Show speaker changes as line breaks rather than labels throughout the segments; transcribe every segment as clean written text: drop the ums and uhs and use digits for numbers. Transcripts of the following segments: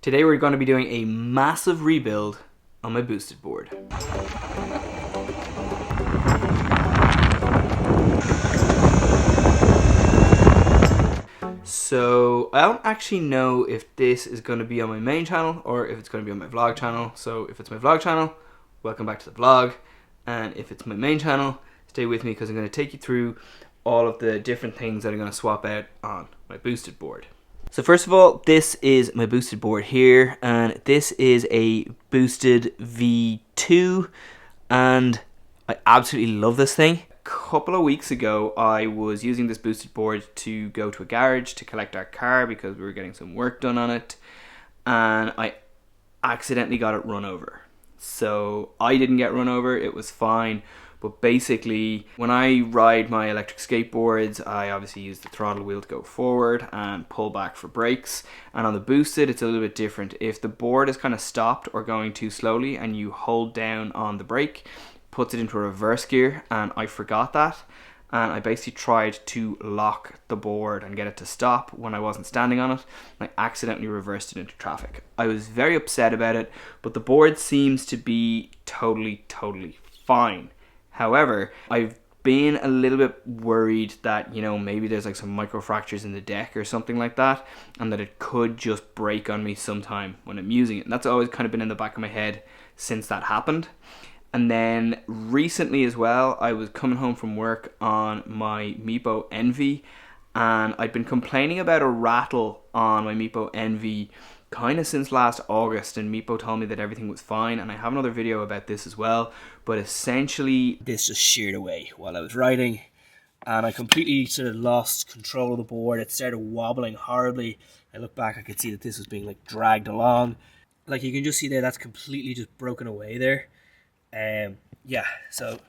Today we're going to be doing a massive rebuild on my boosted board. So I don't actually know if this is going to be on my main channel or if it's going to be on my vlog channel. So if it's my vlog channel, welcome back to the vlog. And if it's my main channel, stay with me because I'm going to take you through all of the different things that I'm going to swap out on my boosted board. So first of all, this is my boosted board here, and this is a boosted V2, and I absolutely love this thing. A couple of weeks ago, I was using this boosted board to go to a garage to collect our car because we were getting some work done on it, and I accidentally got it run over. So I didn't get run over, it was fine. But basically, when I ride my electric skateboards, I obviously use the throttle wheel to go forward and pull back for brakes. And on the boosted, it's a little bit different. If the board is kind of stopped or going too slowly and you hold down on the brake, puts it into a reverse gear, and I forgot that. And I basically tried to lock the board and get it to stop when I wasn't standing on it. And I accidentally reversed it into traffic. I was very upset about it, but the board seems to be totally fine. However, I've been a little bit worried that, you know, maybe there's like some micro fractures in the deck or something like that, and that it could just break on me sometime when I'm using it. And that's always kind of been in the back of my head since that happened. And then recently as well, I was coming home from work on my Meepo Envy, and I'd been complaining about a rattle on my Meepo Envy kind of since last August, and Meepo told me that everything was fine, and I have another video about this as well. But essentially, this just sheared away while I was riding, and I completely sort of lost control of the board. It started wobbling horribly. I look back, I could see that this was being like dragged along. Like you can just see there, that's completely just broken away there. Yeah, so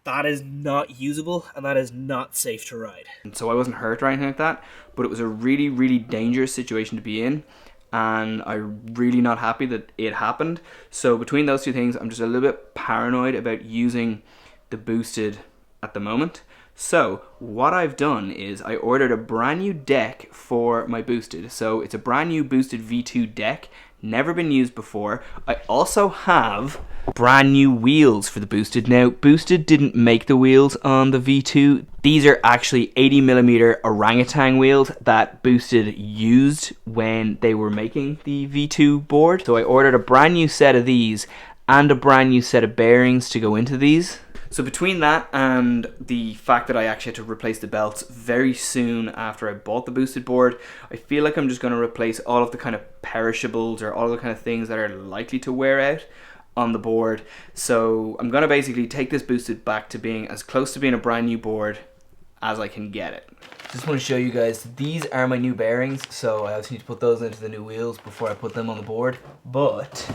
that is not usable, and that is not safe to ride. And so I wasn't hurt or anything like that, but it was a really dangerous situation to be in, and I'm really not happy that it happened. So between those two things, I'm just a little bit paranoid about using the boosted at the moment. So what I've done is I ordered a brand new deck for my boosted. So it's a brand new boosted V2 deck, never been used before. I also have brand new wheels for the boosted. Now, boosted didn't make the wheels on the V2. These are actually 80mm orangutan wheels that boosted used when they were making the V2 board. So I ordered a brand new set of these and a brand new set of bearings to go into these. So between that and the fact that I actually had to replace the belts very soon after I bought the boosted board, I feel like I'm just going to replace all of the kind of perishables or all the kind of things that are likely to wear out on the board. So I'm going to basically take this boosted back to being as close to being a brand new board as I can get it. Just want to show you guys, these are my new bearings, so I obviously need to put those into the new wheels before I put them on the board. But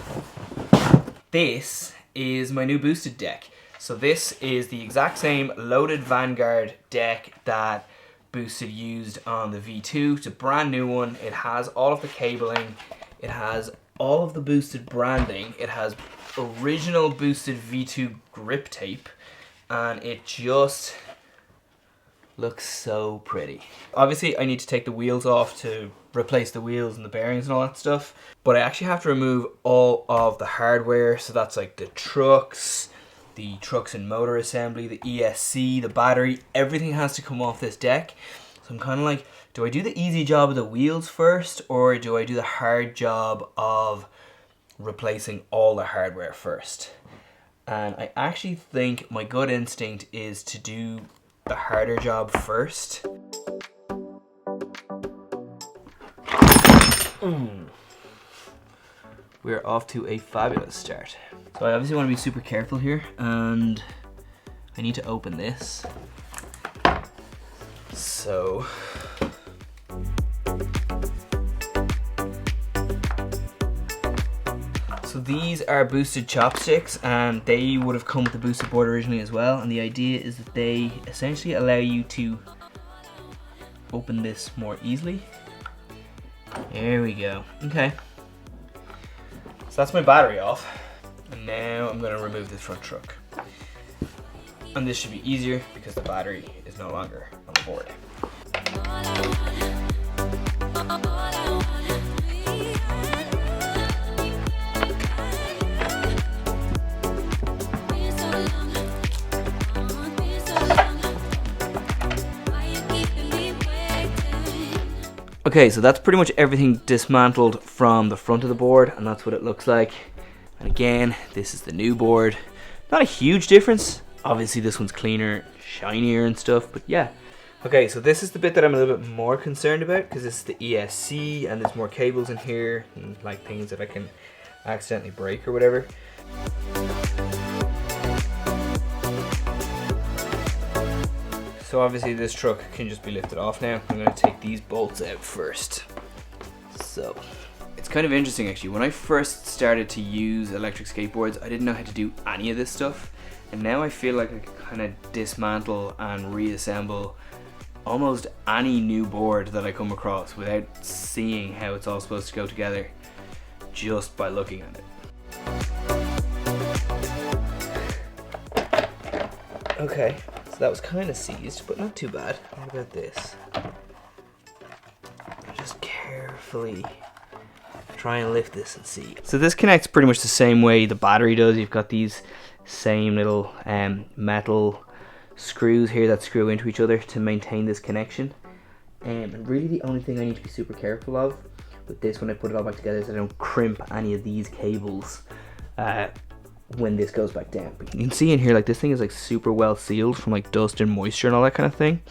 this is my new boosted deck. So this is the exact same loaded Vanguard deck that boosted used on the V2. It's a brand new one. It has all of the cabling. It has all of the boosted branding. It has original boosted V2 grip tape, and it just looks so pretty. Obviously I need to take the wheels off to replace the wheels and the bearings and all that stuff, but I actually have to remove all of the hardware. So that's like the trucks and motor assembly, the ESC, the battery, everything has to come off this deck. So I'm kind of like, do I do the easy job of the wheels first, or do I do the hard job of replacing all the hardware first? And I actually think my gut instinct is to do the harder job first. We're off to a fabulous start. So I obviously want to be super careful here, and I need to open this. So these are boosted chopsticks, and they would have come with the boosted board originally as well, and the idea is that they essentially allow you to open this more easily. There we go. Okay. So that's my battery off, and now I'm going to remove this front truck. And this should be easier because the battery is no longer on the board. Okay, so that's pretty much everything dismantled from the front of the board, and that's what it looks like. And again, this is the new board. Not a huge difference. Obviously this one's cleaner, shinier and stuff, but yeah. Okay, so this is the bit that I'm a little bit more concerned about, because this is the ESC and there's more cables in here and like things that I can accidentally break or whatever. So obviously this truck can just be lifted off now. I'm going to take these bolts out first. So it's kind of interesting actually. When I first started to use electric skateboards, I didn't know how to do any of this stuff. And now I feel like I can kind of dismantle and reassemble almost any new board that I come across without seeing how it's all supposed to go together just by looking at it. Okay. That was kind of seized, but not too bad. What about this? Just carefully try and lift this and see. So this connects pretty much the same way the battery does. You've got these same little metal screws here that screw into each other to maintain this connection. And really the only thing I need to be super careful of with this when I put it all back together is I don't crimp any of these cables when this goes back down. But you can see in here, like, this thing is like super well sealed from like dust and moisture and all that kind of thing,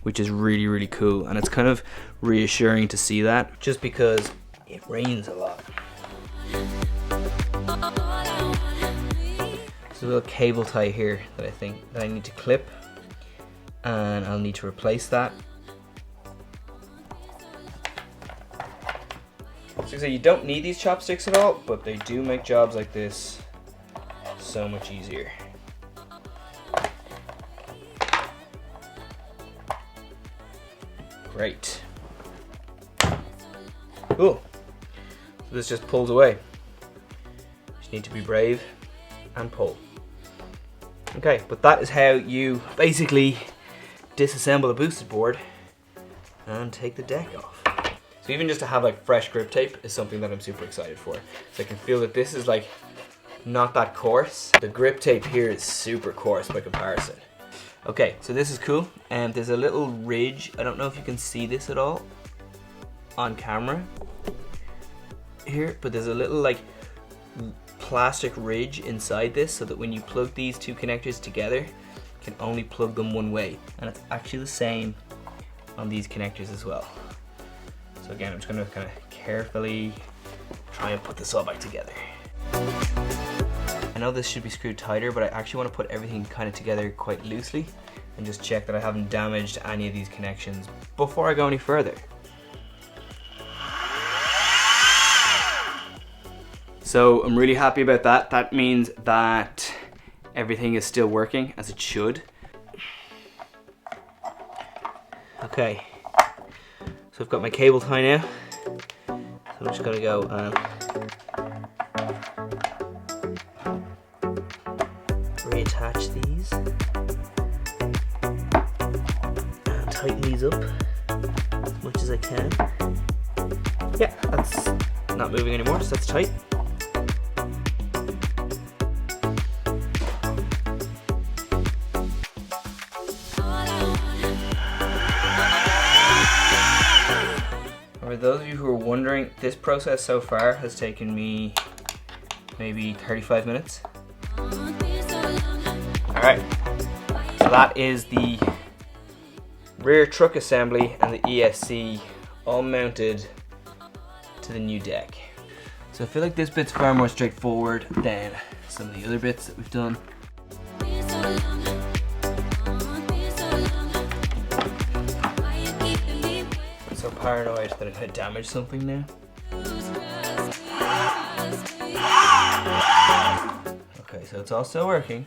which is really, really cool. And it's kind of reassuring to see that, just because it rains a lot. There's a little cable tie here that I think that I need to clip, and I'll need to replace that. So you don't need these chopsticks at all, but they do make jobs like this so much easier. Great. Cool. So this just pulls away. Just need to be brave and pull. Okay, but that is how you basically disassemble a boosted board and take the deck off. So even just to have like fresh grip tape is something that I'm super excited for. So I can feel that this is like not that coarse. The grip tape here is super coarse by comparison. Okay, so this is cool. And there's a little ridge. I don't know if you can see this at all on camera here, but there's a little like plastic ridge inside this, so that when you plug these two connectors together, you can only plug them one way. And it's actually the same on these connectors as well. So again, I'm just gonna kind of carefully try and put this all back together. I know this should be screwed tighter, but I actually want to put everything kind of together quite loosely and just check that I haven't damaged any of these connections before I go any further. So I'm really happy about that. That means that everything is still working as it should. Okay, so I've got my cable tie now. So I'm just gonna go and reattach these and tighten these up as much as I can. Yeah, that's not moving anymore, so that's tight. For those of you who are wondering, this process so far has taken me maybe 35 minutes. Alright, so that is the rear truck assembly and the ESC all mounted to the new deck. So I feel like this bit's far more straightforward than some of the other bits that we've done. I'm so paranoid that I'm going to damage something now. Okay, so it's all still working.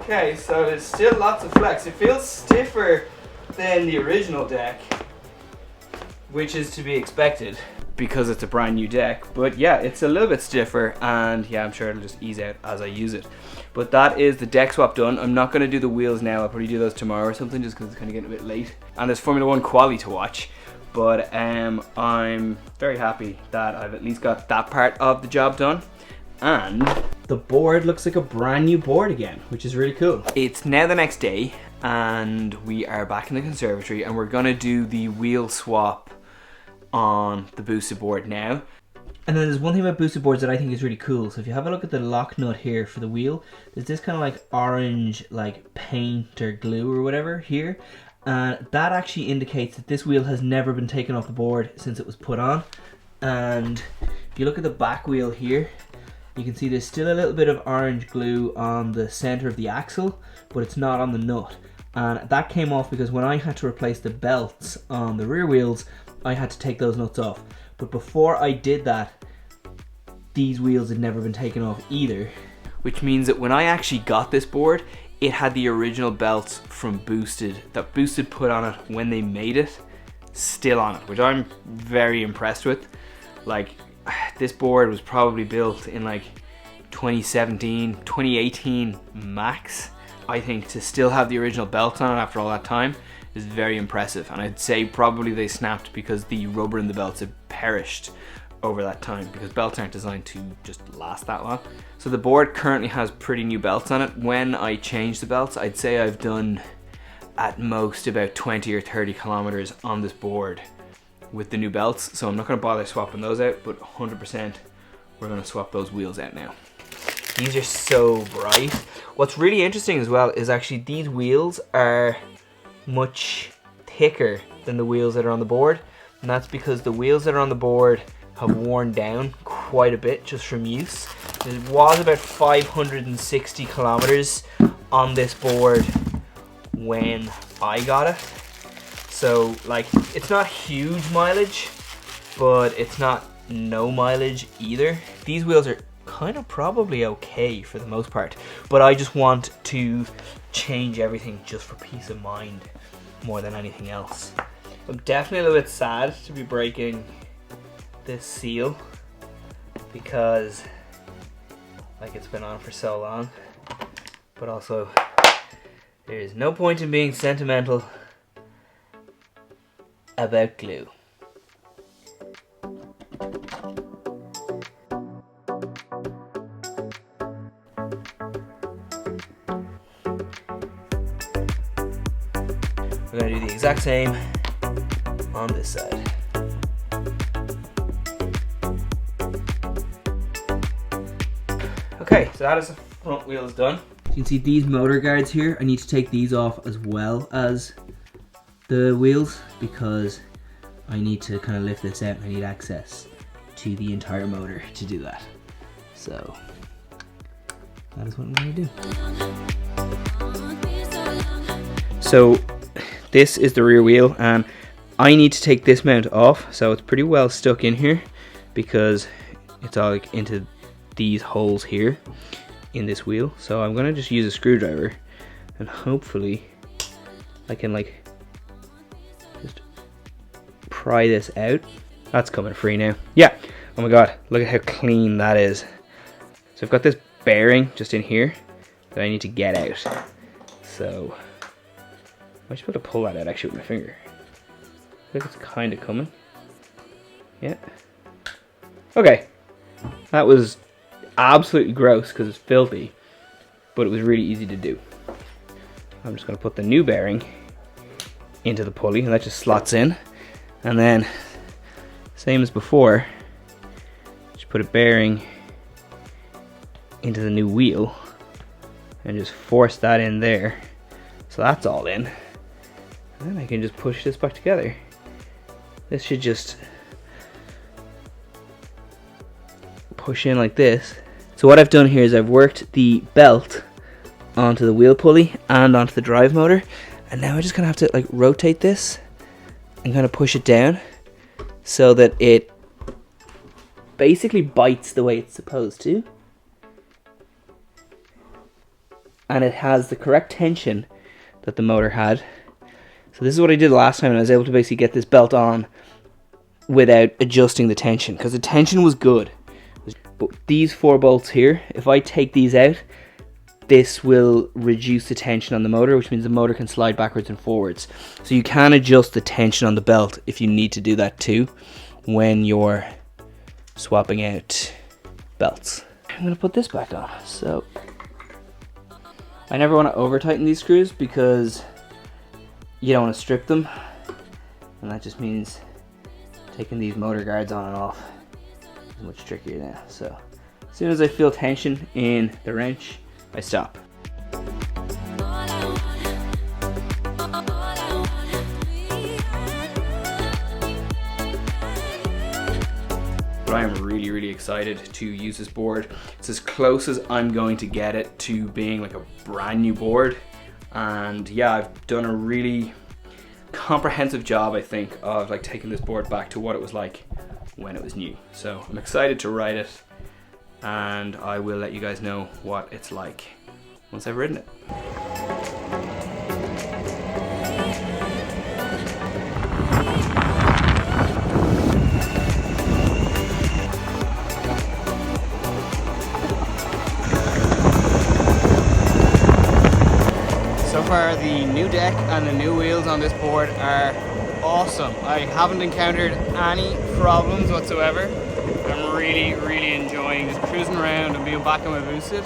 Okay, so there's still lots of flex. It feels stiffer than the original deck, which is to be expected because it's a brand new deck. But yeah, it's a little bit stiffer, and yeah, I'm sure it'll just ease out as I use it. But that is the deck swap done. I'm not going to do the wheels now. I'll probably do those tomorrow or something, just because it's kind of getting a bit late. And there's Formula 1 quali to watch. but I'm very happy that I've at least got that part of the job done. And the board looks like a brand new board again, which is really cool. It's now the next day and we are back in the conservatory and we're gonna do the wheel swap on the boosted board now. And then there's one thing about boosted boards that I think is really cool. So if you have a look at the lock nut here for the wheel, there's this kind of like orange like paint or glue or whatever here. And that actually indicates that this wheel has never been taken off the board since it was put on. And if you look at the back wheel here, you can see there's still a little bit of orange glue on the center of the axle, but it's not on the nut. And that came off because when I had to replace the belts on the rear wheels, I had to take those nuts off. But before I did that, these wheels had never been taken off either. Which means that when I actually got this board, it had the original belts from Boosted, that Boosted put on it when they made it, still on it, which I'm very impressed with. Like, this board was probably built in like 2017, 2018 max. I think to still have the original belts on it after all that time is very impressive. And I'd say probably they snapped because the rubber in the belts had perished over that time, because belts aren't designed to just last that long. So the board currently has pretty new belts on it. When I changed the belts, I'd say I've done at most about 20 or 30 kilometers on this board with the new belts, so I'm not going to bother swapping those out, but 100% we're going to swap those wheels out now. These are so bright. What's really interesting as well is actually these wheels are much thicker than the wheels that are on the board, and that's because the wheels that are on the board have worn down quite a bit just from use. It was about 560 kilometers on this board when I got it. So like, it's not huge mileage, but it's not no mileage either. These wheels are kind of probably okay for the most part, but I just want to change everything just for peace of mind more than anything else. I'm definitely a little bit sad to be breaking this seal because like it's been on for so long, but also there is no point in being sentimental about glue. We're going to do the exact same on this side. Okay, so that is the front wheel is done. You can see these motor guards here. I need to take these off as well as the wheels because I need to kind of lift this out and I need access to the entire motor to do that. So that is what I'm going to do. So this is the rear wheel and I need to take this mount off, so it's pretty well stuck in here because it's all like into these holes here in this wheel. So I'm gonna just use a screwdriver and hopefully I can like just pry this out. That's coming free now. Yeah, oh my god, look at how clean that is. So I've got this bearing just in here that I need to get out. So I should be able to pull that out actually with my finger. I think it's kind of coming. Yeah. Okay. That was absolutely gross because it's filthy, but it was really easy to do. I'm just going to put the new bearing into the pulley and that just slots in. And then, same as before, just put a bearing into the new wheel and just force that in there. So that's all in. And then I can just push this back together. This should just push in like this. So what I've done here is I've worked the belt onto the wheel pulley and onto the drive motor, and now I just kind of have to like rotate this and kind of push it down so that it basically bites the way it's supposed to, and it has the correct tension that the motor had. So this is what I did last time, and I was able to basically get this belt on without adjusting the tension because the tension was good. But these 4 bolts here, if I take these out, this will reduce the tension on the motor, which means the motor can slide backwards and forwards. So you can adjust the tension on the belt if you need to do that too when you're swapping out belts. I'm going to put this back on. So I never want to over tighten these screws because you don't want to strip them, and that just means taking these motor guards on and off is much trickier now. So as soon as I feel tension in the wrench, I stop. But I am really excited to use this board. It's as close as I'm going to get it to being like a brand new board. And yeah, I've done a really comprehensive job, I think, of like taking this board back to what it was like when it was new. So I'm excited to ride it, and I will let you guys know what it's like once I've ridden it. So far, the new deck and the new wheels on this board are awesome. I haven't encountered any problems whatsoever. I'm really enjoying just cruising around and being back on my boosted.